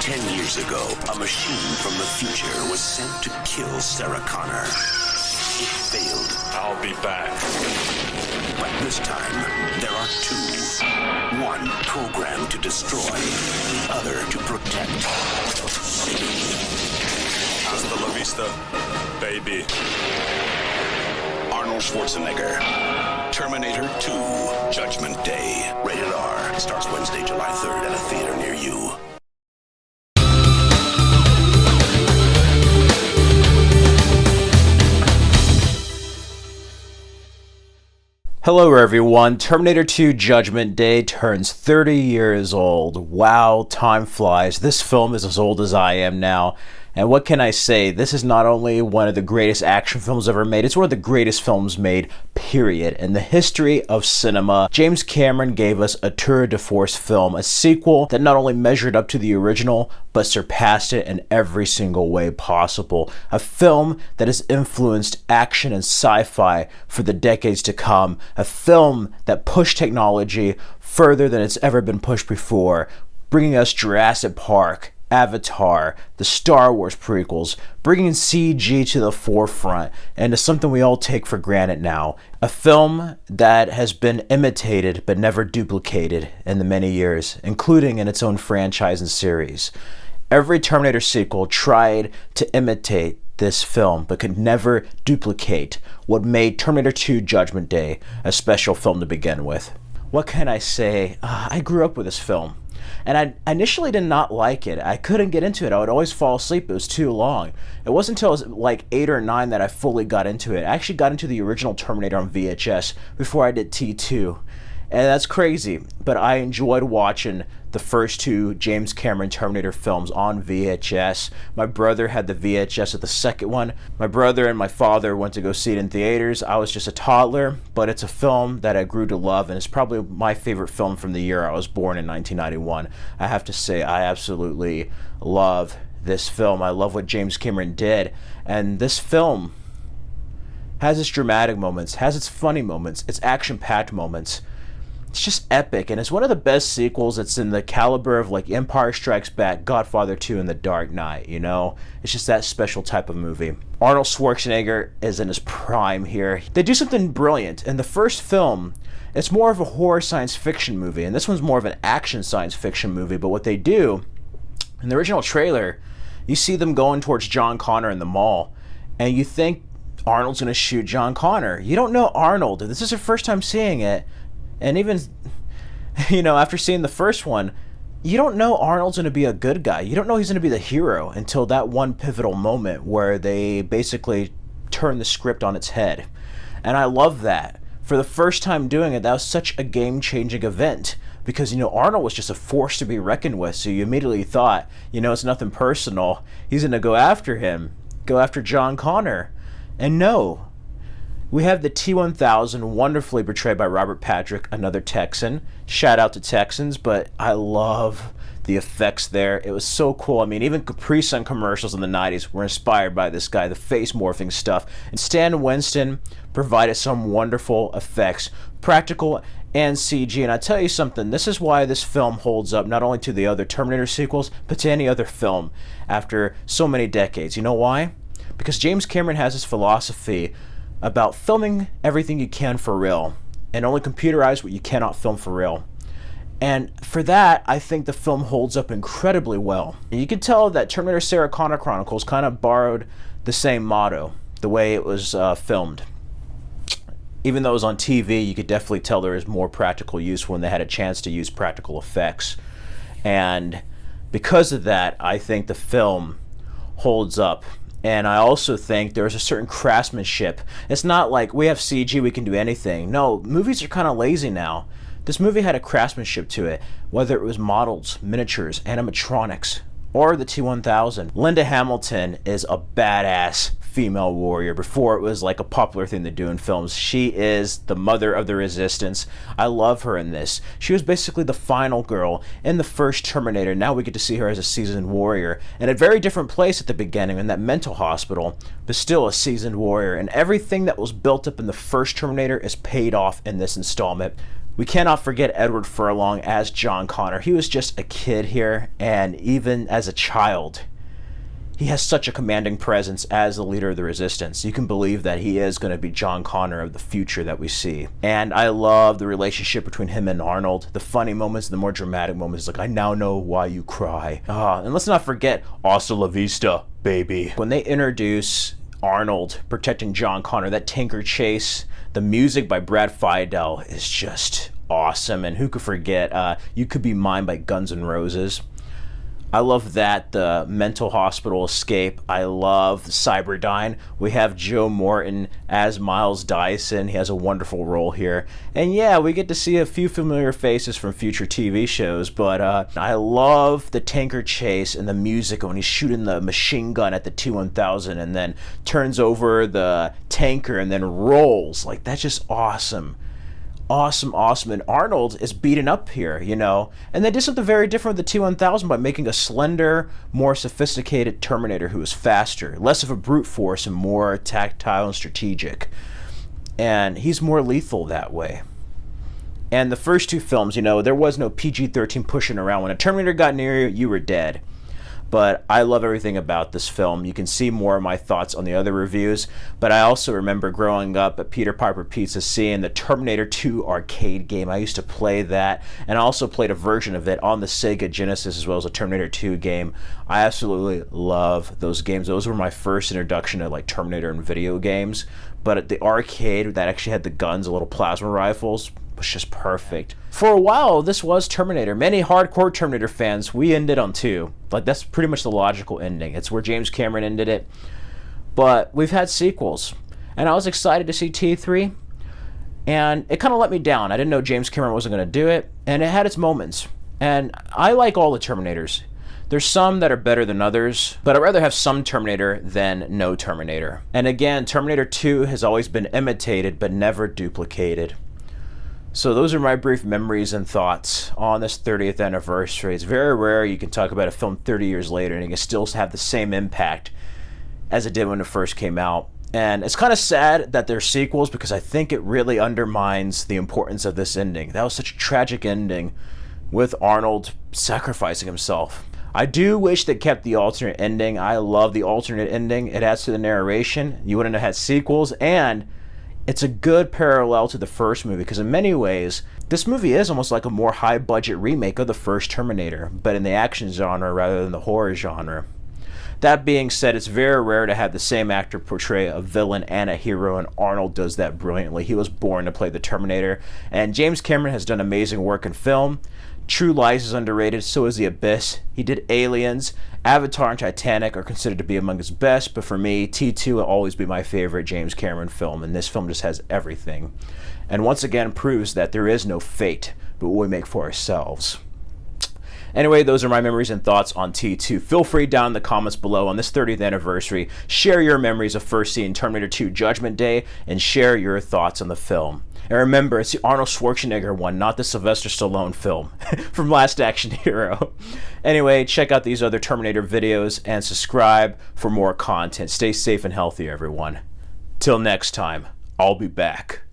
10 years ago, a machine from the future was sent to kill Sarah Connor. It failed. I'll be back. But this time, there are two. One programmed to destroy, the other to protect. Hasta la vista, baby. Arnold Schwarzenegger. Terminator 2, Judgment Day. Rated R. Starts Wednesday, July 3rd at a theater near you. Hello everyone, Terminator 2 Judgment Day turns 30 years old. Wow, time flies. This film is as old as I am now. And what can I say? This is not only one of the greatest action films ever made, it's one of the greatest films made, period. In the history of cinema, James Cameron gave us a tour de force film, a sequel that not only measured up to the original, but surpassed it in every single way possible. A film that has influenced action and sci-fi for the decades to come. A film that pushed technology further than it's ever been pushed before, bringing us Jurassic Park, Avatar, the Star Wars prequels, bringing CG to the forefront and to something we all take for granted now. A film that has been imitated but never duplicated in the many years, including in its own franchise and series. Every Terminator sequel tried to imitate this film but could never duplicate what made Terminator 2 Judgment Day a special film to begin with. What can I say? I grew up with this film. And I initially did not like it. I couldn't get into it. I would always fall asleep. It was too long. It wasn't until I was like 8 or 9 that I fully got into it. I actually got into the original Terminator on VHS before I did T2. And that's crazy. But I enjoyed watching the first two James Cameron Terminator films on VHS. My brother had the VHS of the second one. My brother and my father went to go see it in theaters. I was just a toddler, but it's a film that I grew to love, and it's probably my favorite film from the year I was born in 1991. I have to say, I absolutely love this film. I love what James Cameron did, and this film has its dramatic moments, has its funny moments, its action-packed moments. It's just epic, and it's one of the best sequels. It's in the caliber of like Empire Strikes Back, Godfather 2, and The Dark Knight, you know? It's just that special type of movie. Arnold Schwarzenegger is in his prime here. They do something brilliant. In the first film, it's more of a horror science fiction movie, and this one's more of an action science fiction movie, but what they do, in the original trailer, you see them going towards John Connor in the mall, and you think Arnold's gonna shoot John Connor. You don't know Arnold. This is your first time seeing it. And even, you know, after seeing the first one, you don't know Arnold's going to be a good guy. You don't know he's going to be the hero until that one pivotal moment where they basically turn the script on its head. And I love that. For the first time doing it, that was such a game-changing event. Because, you know, Arnold was just a force to be reckoned with. So you immediately thought, you know, it's nothing personal. He's going to go after him. Go after John Connor. And no. We have the T-1000, wonderfully portrayed by Robert Patrick, another Texan. Shout out to Texans, but I love the effects there. It was so cool. I mean, even Capri Sun commercials in the 90s were inspired by this guy, the face morphing stuff. And Stan Winston provided some wonderful effects, practical and CG. And I tell you something, this is why this film holds up not only to the other Terminator sequels, but to any other film after so many decades. You know why? Because James Cameron has this philosophy about filming everything you can for real and only computerize what you cannot film for real. And for that, I think the film holds up incredibly well. And you can tell that Terminator Sarah Connor Chronicles kind of borrowed the same motto, the way it was filmed. Even though it was on TV, you could definitely tell there was more practical use when they had a chance to use practical effects. And because of that, I think the film holds up. And I also think there's a certain craftsmanship. It's not like we have CG, we can do anything. No, movies are kind of lazy now. This movie had a craftsmanship to it, whether it was models, miniatures, animatronics, or the T-1000. Linda Hamilton is a badass female warrior. Before it was like a popular thing to do in films. She is the mother of the resistance. I love her in this. She was basically the final girl in the first Terminator. Now we get to see her as a seasoned warrior in a very different place at the beginning, in that mental hospital, but still a seasoned warrior. And everything that was built up in the first Terminator is paid off in this installment. We cannot forget Edward Furlong as John Connor. He was just a kid here, and even as a child, he has such a commanding presence as the leader of the resistance. You can believe that he is going to be John Connor of the future that we see. And I love the relationship between him and Arnold. The funny moments, the more dramatic moments, like, I now know why you cry. And let's not forget, hasta la vista, baby. When they introduce Arnold protecting John Connor, that tanker chase, the music by Brad Fiedel is just awesome. And who could forget You Could Be Mine by Guns N' Roses. I love that, the mental hospital escape. I love Cyberdyne. We have Joe Morton as Miles Dyson. He has a wonderful role here. And yeah, we get to see a few familiar faces from future TV shows, but I love the tanker chase and the music when he's shooting the machine gun at the T-1000 and then turns over the tanker and then rolls. Like, that's just awesome. Awesome. And Arnold is beaten up here, you know. And they did something very different with the T-1000 by making a slender, more sophisticated Terminator who is faster, less of a brute force and more tactile and strategic. And he's more lethal that way. And the first two films, you know, there was no PG-13 pushing around. When a Terminator got near you, you were dead. But I love everything about this film. You can see more of my thoughts on the other reviews. But I also remember growing up at Peter Piper Pizza seeing the Terminator 2 arcade game. I used to play that, and I also played a version of it on the Sega Genesis as well as a Terminator 2 game. I absolutely love those games. Those were my first introduction to like Terminator and video games. But at the arcade that actually had the guns, the little plasma rifles, was just perfect. For a while, this was Terminator. Many hardcore Terminator fans, we ended on 2. Like, that's pretty much the logical ending. It's where James Cameron ended it. But we've had sequels. And I was excited to see T3. And it kind of let me down. I didn't know James Cameron wasn't going to do it. And it had its moments. And I like all the Terminators. There's some that are better than others, but I'd rather have some Terminator than no Terminator. And again, Terminator 2 has always been imitated, but never duplicated. So those are my brief memories and thoughts on this 30th anniversary. It's very rare you can talk about a film 30 years later and it can still have the same impact as it did when it first came out. And it's kind of sad that there's sequels because I think it really undermines the importance of this ending. That was such a tragic ending with Arnold sacrificing himself. I do wish they kept the alternate ending. I love the alternate ending. It adds to the narration. You wouldn't have had sequels, and it's a good parallel to the first movie because in many ways, this movie is almost like a more high-budget remake of the first Terminator, but in the action genre rather than the horror genre. That being said, it's very rare to have the same actor portray a villain and a hero, and Arnold does that brilliantly. He was born to play the Terminator, and James Cameron has done amazing work in film. True Lies is underrated, so is The Abyss. He did Aliens. Avatar and Titanic are considered to be among his best, but for me, T2 will always be my favorite James Cameron film, and this film just has everything. And once again proves that there is no fate, but what we make for ourselves. Anyway, those are my memories and thoughts on T2. Feel free down in the comments below on this 30th anniversary. Share your memories of first seeing Terminator 2 Judgment Day, and share your thoughts on the film. And remember, it's the Arnold Schwarzenegger one, not the Sylvester Stallone film from Last Action Hero. Anyway, check out these other Terminator videos and subscribe for more content. Stay safe and healthy, everyone. Till next time, I'll be back.